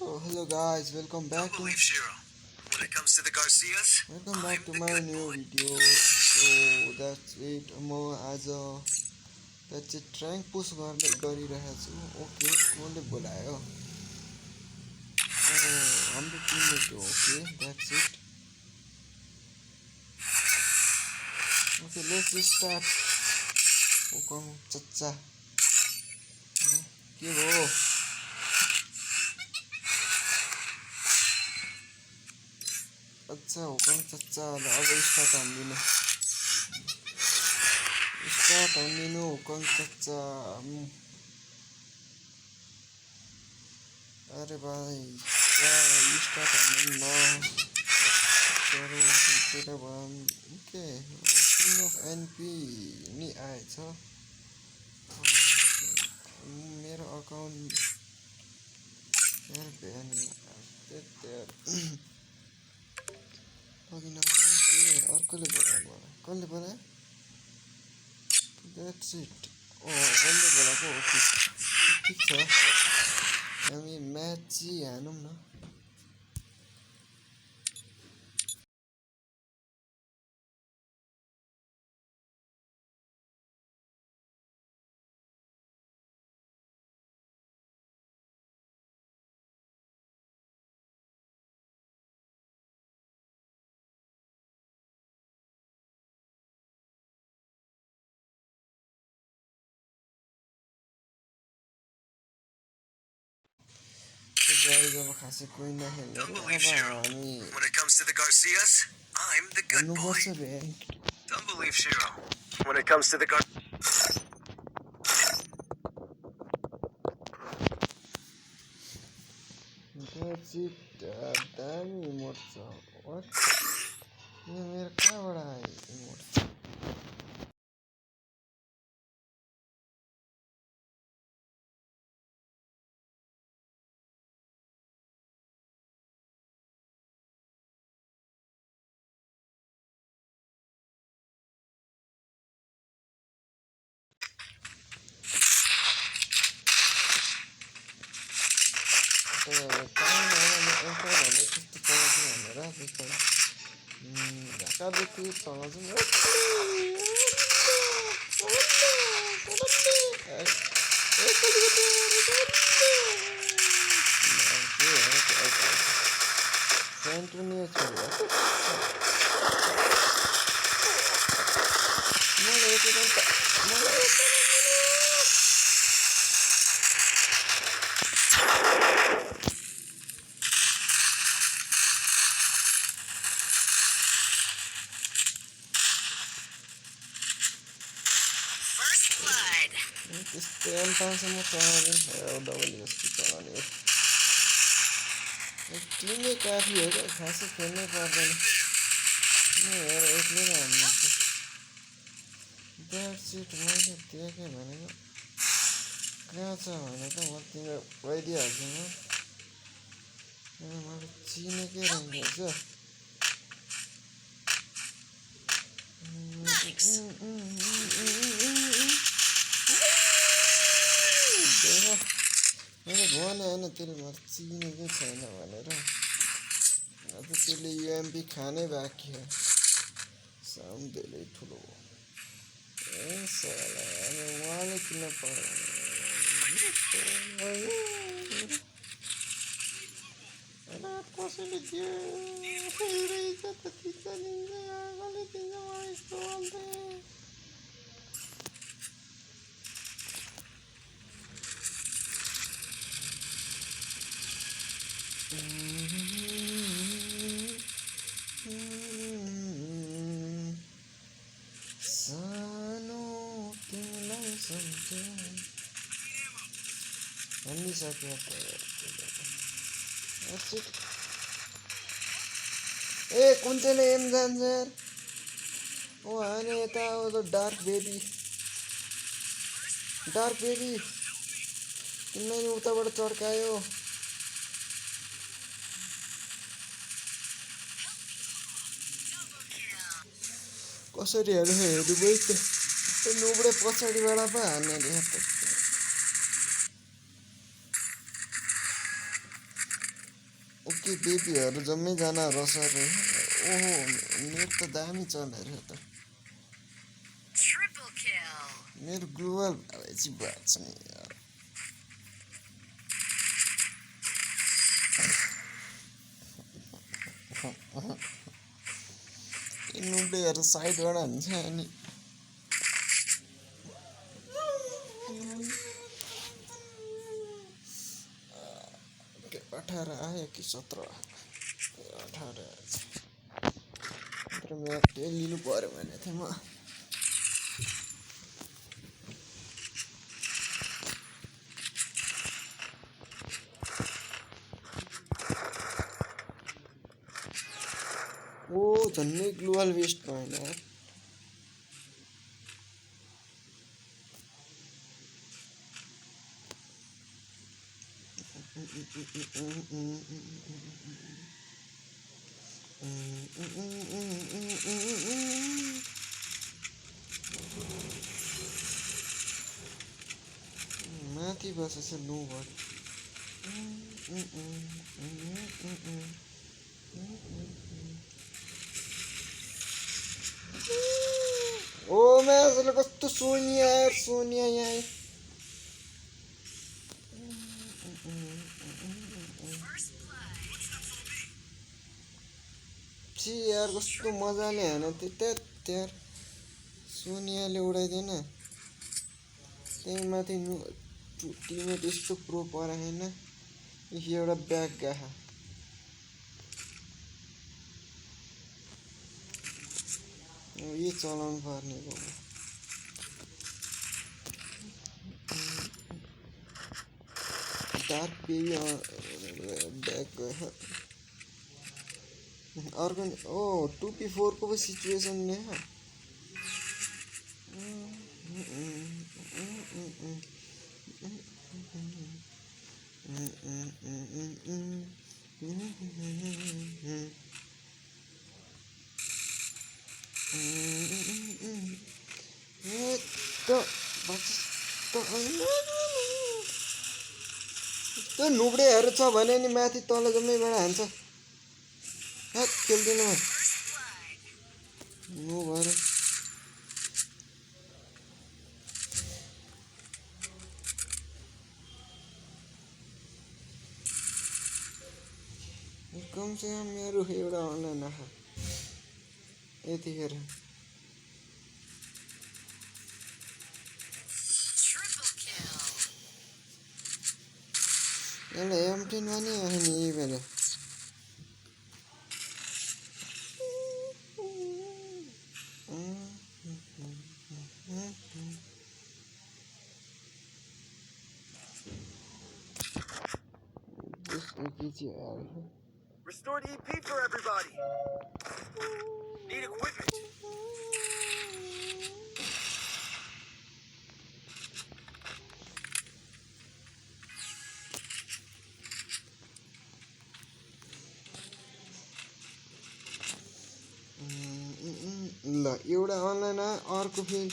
So hello guys, welcome back to When it comes to the Garcias, my new video. So that's it. म आज that's it ट्र्याङ्क पुस गरिरहेको छु. Okay कसले बोलायो? हाम्रो टिममेट हो. Okay that's it. Okay, let's just start. ओकम चच्चा के हो? अच्छा हुकम चच्चा अब स्टार्ट हान्दिनु हुकम चच्चा. अरे भाइ स्टार्ट हान्दिनु न चलो तेरो भन के किङ अफ एनपी नि आएछ. मेरो अकाउन्ट ब्यान लगइन के अर्कोले बोलाएको कसले बोलायो? That's it. कसले बोलाएको? ओके ठिक छ हामी म्याच चाहिँ हानौँ न. अब खासै कोही नखेल्ने अब हामी when it comes to the Garcias, I'm the good boy. भन्नुपर्छ रे. Don't believe Shiro. When it comes to the That's it. दामी इमोट छ. What? यो मेरो कहाँबाट आयो इमोट? ढाकादेखि तल त्यस्तै एम्पासम्म चलाउने डबल जस्तो चलाउने हो. टिमै काफी हो क्या, खासै खेल्नै पर्दैन. हेर एक्लै नै हान्नुहुन्छ. That's it. मैले देखेँ भनेको कहाँ छ भनेको म तिमीलाई गइदिइहाल्छु. मैले चिनेकै रहेछ. मैले भने होइन त्यसले मलाई चिनेकै छैन भनेर. अब त्यसले युएमपी खानै बाँकी हो. साउन्ड धेरै ठुलो हो. उहाँले किन कसैले दियो इज्जत त दिन्छ दिन्छ कसले दिन्छ मलाई यस्तो भन्दै. सानो तिमीलाई सम्झे भनिसक्यो. ए कुन चाहिँ एम जान्छ यार? ओ हाने यता हो त डार्क बेबी तिमीलाई नि उताबाट चड्कायो. कसरी हेर्नु भयो त नुब्रे पछाडिबाट पो हान्ने रे. ओके बेबीहरू जम्मैजना रसर ओहो नेट त दामी चल्यो रे त Triple kill. मेरो ग्लोबल भएपछि बाँच्छ नि यार नुब्लेहरू साइडबाट हुन्छ अनि के 18 आयो कि 17 18 तर म्याच लिनु पर्यो भने थिएँ म ओ झन्नै ग्लोबल वेस्ट भएन यार माथि बसेछ नो भयो ओ म्याचले कस्तो सोनिया यार सोनिया यहाँ छि यार कस्तो मजाले हान त्यहाँ यार सोनियाले उडाइदिएन त्यही माथि टिममेट यस्तो प्रो पराएन एउटा ब्याग गाहा यही चलाउनु पर्ने हो डार्क बेबी ब्याग गयो अर्को ओ 2p4 को भी सिचुएसन ने है त्यो नुब्रेहरू छ भने नि माथि तल जम्मैबाट हान्छ खेल्दिनँ नो भएर कमसेकम मेरो एउटा अनलाइन आखा यतिखेर यसलाई M10 पनि आयो नि यही बेला Restored EP for everybody. Need equipment. ल एउटा अनलाइन अर्को फेरि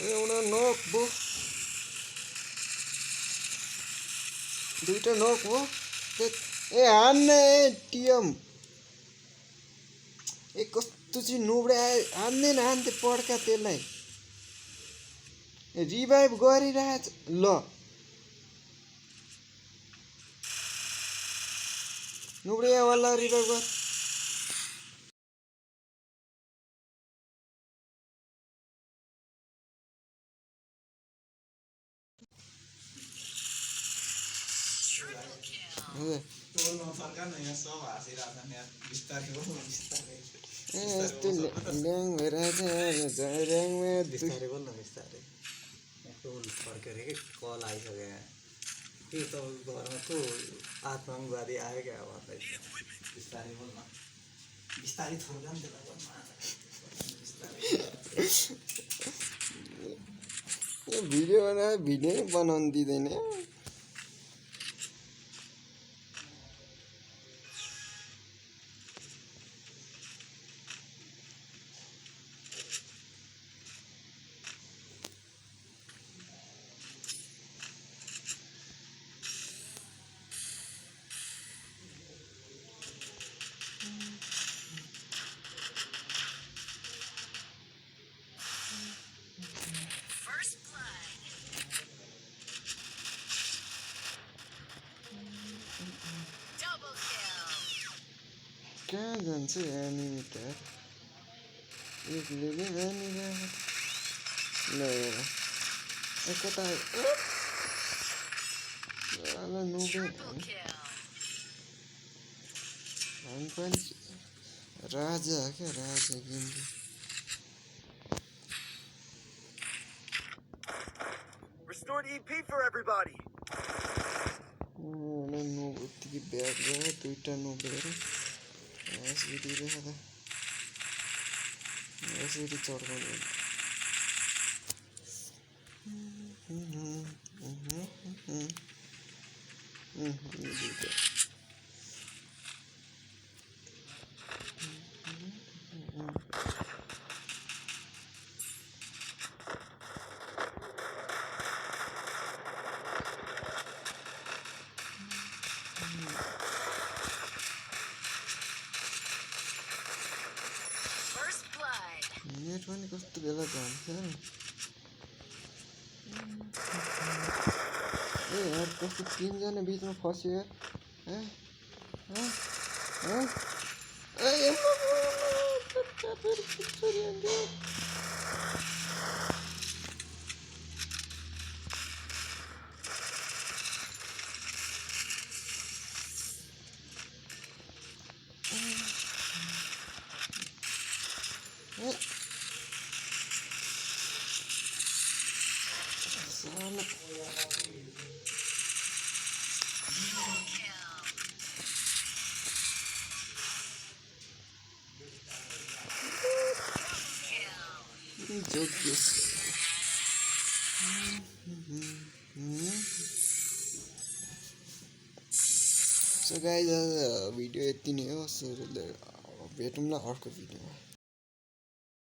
एउटा नक भो दुईटा नक हो ए हान्ने टिएम ए कस्तो चाहिँ नुब्रे आयो हान्थे पड्का त्यसलाई रिभाइभ गरिरहेछ ल नुब्रे वाला रिभाइभ गर यस्तो ल्याङ भएर ल्याङमा बिस्तारै बोल न बिस्तारै टोल फर्केर के कल आइसक्यो के तपाईँको घरमा को आत्मवादी आयो क्या भन्दै बिस्तारै बोल न बिस्तारै थोर्दा नि त्यसलाई बोल्न यो भिडियो बनाएर भिडियो नै बनाउनु दिँदैन First blood. Double kill. कहाँ जान्छ एनिमेटर एकले नै एनिमेटर ल कता नुबे Triple kill. हामी पनि राजा क्या राजा गिन्दी Restored EP for everybody. नुब उत्तिकै ब्याग गयो दुईवटा नुबेर यसरी देखाउँदा यसरी चढ्काउने दुईवटा First blood. नेट पनि कस्तो बेला जान्छ ए यार कस्तो तीनजना बिचमा फस्यो यार साला जोगिस सो गाइज भिडियो यति नै हो सो भेटौँ न अर्को भिडियोमा